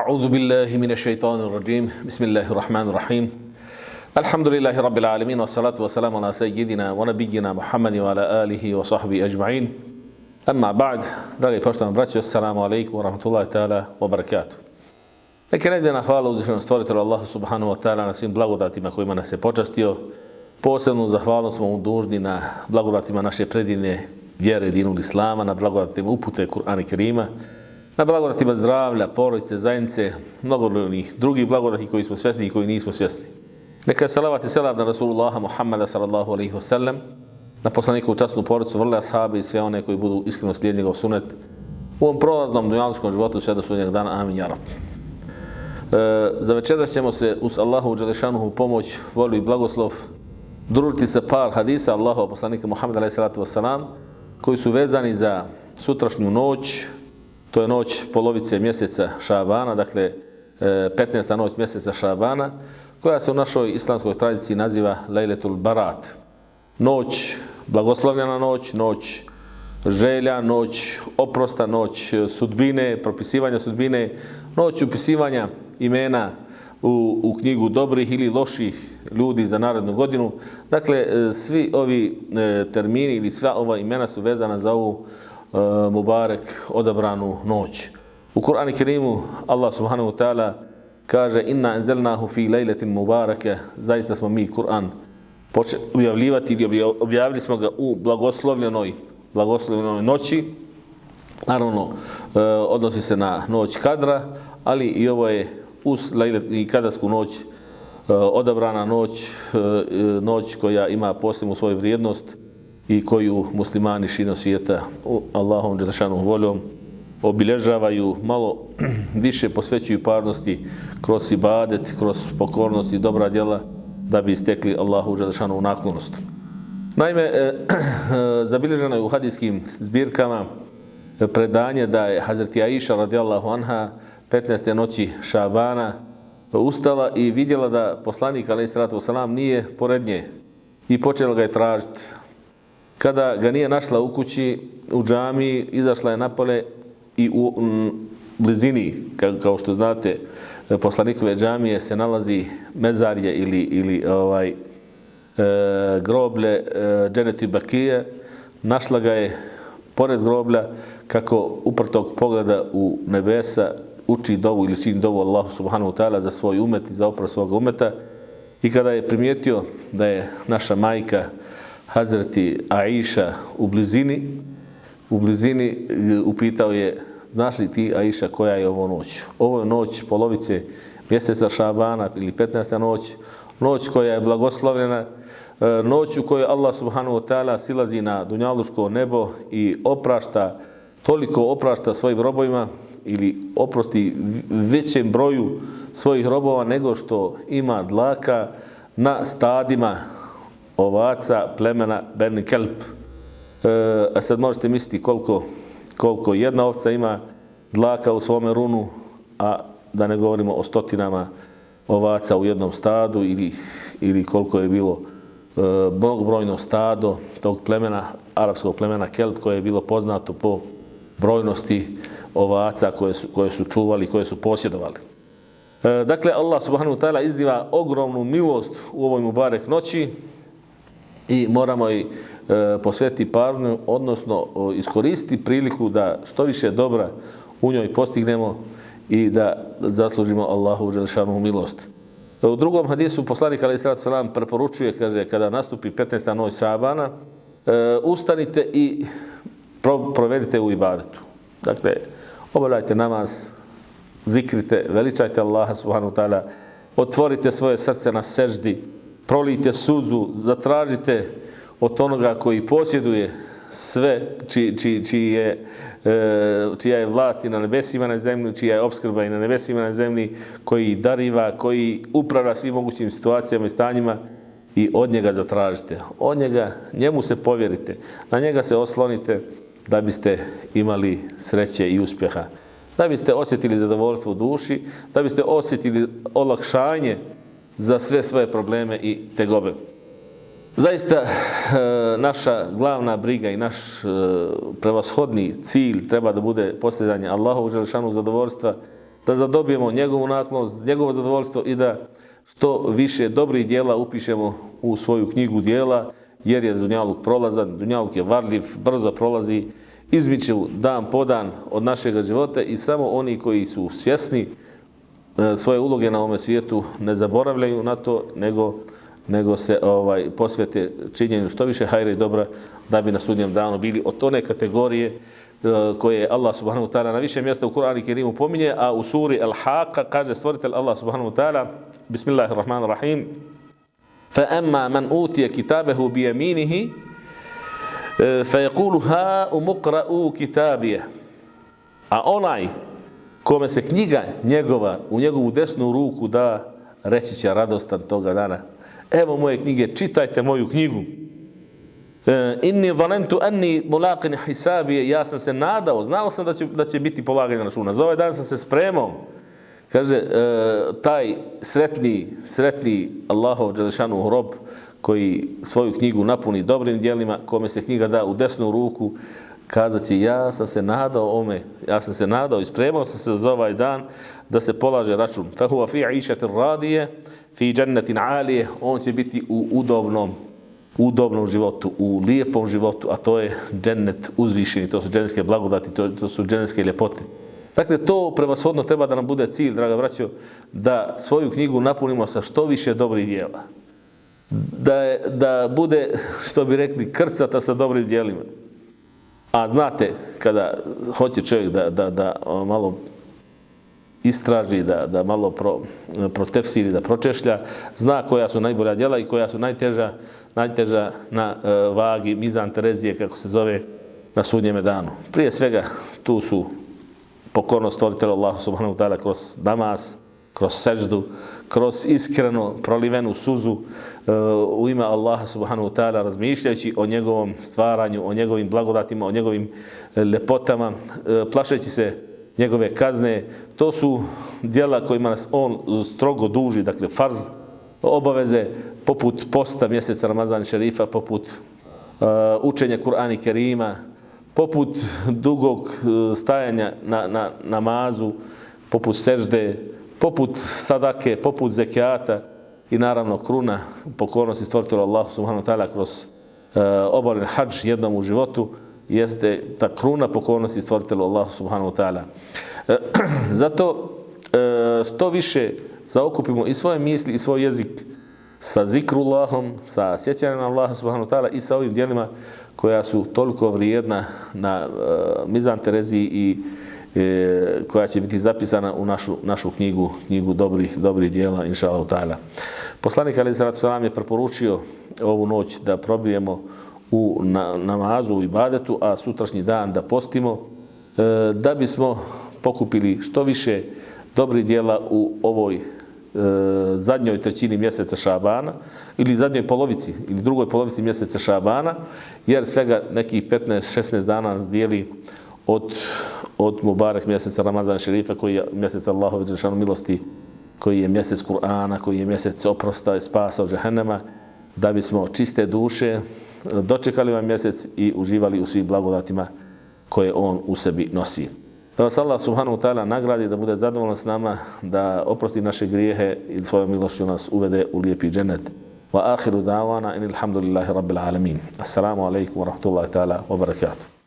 أعوذ بالله من الشيطان الرجيم بسم الله الرحمن الرحيم الحمد لله رب العالمين والصلاة والسلام على سيدنا ونبينا محمد وعلى آله وصحبه أجمعين أما بعد dragi poštovani braćo, assalamu alaikum wa rahmatullahi ta'ala wa barakatuh. Neka nedbjena hvala uzvišenom stvoritelju Allahu subhanahu wa ta'ala na svim blagodatima kojima nas je počastio. Posebnu zahvalnost smo mu dužni na blagodatima naše predivne vjere dinul Islama, na blagodatima upute Kur'ana Kerima, na blagodatima zdravlja, porodice, zajednice, mnogobrojnih drugih blagodati koji smo svjesni i koji nismo svjesni. Neka je salavat i selam na Rasulullaha Muhammada sallallahu alaihi wa sallam, na poslanikovu časnu porodicu, vrle ashabi i sve one koji budu iskreno slijedili njegov sunet u ovom prolaznom dunjalučkom životu sve do sudnjeg dana. Amin, ja rab. Za večeras ćemo se uz Allahu dželešanuhu pomoć, volju i blagoslov družiti sa par hadisa Allahova poslanika Muhammeda alaihi salatu wassalam koji su vezani za sutrašnju noć. To je noć polovice mjeseca Šabana, dakle 15. noć mjeseca Šabana, koja se u našoj islamskoj tradiciji naziva Lejletul Barat. Noć, blagoslovljena noć, noć želja, noć oprosta, noć sudbine, propisivanja sudbine, noć upisivanja imena u knjigu dobrih ili loših ljudi za narednu godinu. Dakle, svi ovi termini ili sva ova imena su vezana za ovu Mubarek, odabranu noć. U Kur'anu Kerimu Allah subhanahu wa ta'ala kaže inna anzalnahu fi lejletin mubarake, zaista smo mi Kur'an počeli objavljivati ili objavili smo ga u blagoslovljenoj noći. Naravno, odnosi se na noć Kadra, ali i ovo je uz lejlet i kadarsku noć odabrana noć, noć koja ima posebnu svoju vrijednost i koju muslimani širom svijeta Allahom dželešanom voljom obilježavaju, malo više posvećuju parnosti kroz ibadet, kroz pokornost i dobra djela da bi stekli Allahu dželešanom naklonost. Naime, zabilježeno je u hadijskim zbirkama predanje da je Hazreti Aisha radijallahu anha 15. noći Šabana ustala i vidjela da poslanik alejhi salatu vesselam nije pored nje i počela ga je tražiti. Kada ga nije našla u kući, u džamiji, izašla je napolje i u blizini, kao što znate, poslanikove džamije se nalazi mezarje ili groblje Dženeti Bakije. Našla ga je pored groblja kako uprtog pogleda u nebesa uči dovu ili čini dovu Allahu subhanahu wa ta'ala za svoj umet i za oprost svoga umeta. I kada je primijetio da je naša majka Hazreti Aisha u blizini upitao je, znaš li ti Aisha koja je ovo noć? Ovo je noć polovice mjeseca Šabana ili 15. noć koja je blagoslovljena, noć u kojoj Allah subhanahu wa ta'ala silazi na dunjaluško nebo i toliko oprašta svojim robovima ili oprosti većem broju svojih robova nego što ima dlaka na stadima ovaca plemena Beni Kelp. A sad možete misliti koliko jedna ovca ima dlaka u svome runu, a da ne govorimo o stotinama ovaca u jednom stadu ili koliko je bilo mnogobrojno stado tog plemena, arapskog plemena Kelp, koje je bilo poznato po brojnosti ovaca koje su čuvali, koje su posjedovali. Dakle, Allah subhanahu wa ta'ala izdiva ogromnu milost u ovoj Mubarek noći i moramo i posvetiti pažnju, odnosno iskoristiti priliku da što više dobra u njoj postignemo i da zaslužimo Allahu dželešanu milost. U drugom hadisu poslanik alejhi salatu vesselam preporučuje, kaže, kada nastupi 15. noć Šabana, ustanite i provedite u ibadetu. Dakle, obavljajte namaz, zikrite, veličajte Allaha subhanahu wa ta'ala, otvorite svoje srce na seždi, prolijte suzu, zatražite od onoga koji posjeduje sve, čija je vlast i na nebesima na zemlji, čija je opskrba i na nebesima na zemlji, koji dariva, koji upravlja svim mogućim situacijama i stanjima, i od njega zatražite. Od njega, njemu se povjerite, na njega se oslonite da biste imali sreće i uspjeha, da biste osjetili zadovoljstvo u duši, da biste osjetili olakšanje za sve svoje probleme i tegobe. Zaista naša glavna briga i naš prevashodni cilj treba da bude postizanje Allahovog dželešanog zadovoljstva, da zadobijemo njegovu naklonost, njegovo zadovoljstvo i da što više dobrih djela upišemo u svoju knjigu djela, jer je dunjaluk prolazan, dunjaluk je varljiv, brzo prolazi, izmiču dan po dan od našeg života i samo oni koji su svjesni svoje uloge na ovome svijetu ne zaboravljaju na to, nego se posvete činjenju što više hajra i dobra da bi na sudnjem danu bili od one kategorije koje Allah subhanahu wa ta'ala na više mjesta u Kur'anu i Kerimu pominje, a u suri Al-Haqqa kaže stvoritelj Allah subhanahu wa ta'ala Bismillahirrahmanirrahim فَأَمَّا مَنْ أُوتِيَ كِتَابَهُ بِيَمِينِهِ فَيَقُولُ هَا أُمُقْرَأُوا كِتَابِيَ. A onaj kome se knjiga njegova u njegovu desnu ruku da, reći će radostan toga dana: evo moje knjige, čitajte moju knjigu. Inni zanentu anni mulaqin hisabije, ja sam se nadao, znao sam da će biti polaganje računa. Za ovaj dan sam se spremao. Kaže, taj sretni Allahov dželešanu rob koji svoju knjigu napuni dobrim djelima, kome se knjiga da u desnu ruku, kazat će: ja sam se nadao i spremao sam se za ovaj dan da se polaže račun. Fahuva fi išatin radije, fi džennetin alije, on će biti u udobnom životu, u lijepom životu, a to je džennet uzvišeni, to su dženevske blagodati, to su dženevske ljepote. Dakle, to prevashodno treba da nam bude cilj, draga braćo, da svoju knjigu napunimo sa što više dobrih djela. Da bude, što bi rekli, krcata sa dobrim djelima. A znate, kada hoće čovjek da malo istraži, da malo protefsiri, da pročešlja, zna koja su najbolja djela i koja su najteža na vagi mizan Terezije, kako se zove, na sudnjeme danu. Prije svega, tu su pokornost stvoritelju Allahu subhanahu wa ta'ala kroz namaz, kroz seždu, kroz iskreno prolivenu suzu u ime Allaha subhanahu wa ta'ala, razmišljajući o njegovom stvaranju, o njegovim blagodatima, o njegovim ljepotama, plašeći se njegove kazne. To su djela kojima nas on strogo duži, dakle farz, obaveze poput posta mjeseca Ramazan šerifa, poput učenja Kur'ana i Kerima, poput dugog stajanja na namazu, poput sežde, poput sadake, poput zekijata i naravno kruna pokornosti stvoritelju Allahu subhanahu wa ta'ala kroz obavljen hadž jednom u životu jeste ta kruna pokornosti stvoritelju Allahu subhanahu wa ta'ala. Zato što više zaokupimo i svoje misli i svoj jezik sa zikrullahom, sa sjećanjem na Allaha subhanahu wa ta'ala i sa ovim djelima koja su toliko vrijedna na mizan Tereziji i koja će biti zapisana u našu knjigu dobrih djela, inša Allah ta'ala. Poslanik alejhi salatu selam je preporučio ovu noć da probijemo u namazu, u ibadetu, a sutrašnji dan da postimo, da bismo pokupili što više dobrih djela u ovoj zadnjoj trećini mjeseca Šabana ili zadnjoj polovici ili drugoj polovici mjeseca Šabana, jer svega nekih 15-16 dana nas dijeli od Mubarek mjeseca Ramazana šerifa, koji je mjesec Allahove dželešanu milosti, koji je mjesec Kur'ana, koji je mjesec oprosta i spasa od džehennema, da bismo čiste duše dočekali ovaj mjesec i uživali u svim blagodatima koje on u sebi nosi. Da vas Allah subhanahu wa ta'ala nagradi, da bude zadovoljan s nama, da oprosti naše grijehe i svojom milošću nas uvede u lijepi džennet. Wa akhiru da'wana inil hamdulillahi rabbil alamin. Assalamu alaikum wa rahmatullahi ta'ala wa barakatuh.